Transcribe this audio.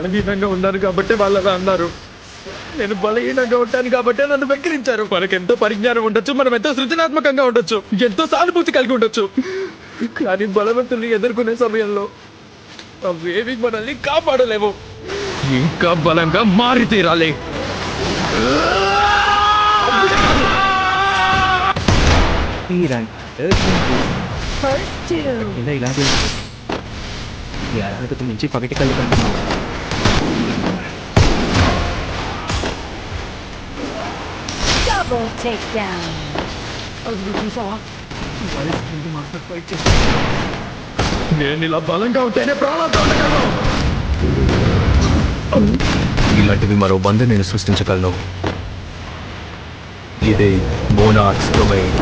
బలహీనంగా ఉన్నాను కాబట్టి వాళ్ళు అలా అన్నారు. నేను బలహీనంగా ఉంటాను కాబట్టి నన్ను వెక్కిరించారు. మనకు ఎంతో పరిజ్ఞానం ఉండొచ్చు, మనం ఎంతో సృజనాత్మకంగా ఉండొచ్చు, ఎంతో సానుభూతి కలిగి ఉండొచ్చు, కానీ బలవంతుల్ని ఎదుర్కొనే సమయంలో అవేవి మనల్ని కాపాడలేవు. ఇంకా బలంగా మారి తీరాలి. ఇలాగే ఈ అర్హతకు మించి పగటి కళ్ళు కంటున్నావు. Double takedown. నేను ఇలా బలంగా ఉంటేనే ప్రాణాలతో ఉండగలను. ఇలాంటివి మరో 100 నేను సృష్టించగలను. ఇదే మోనార్క్స్ డొమైన్.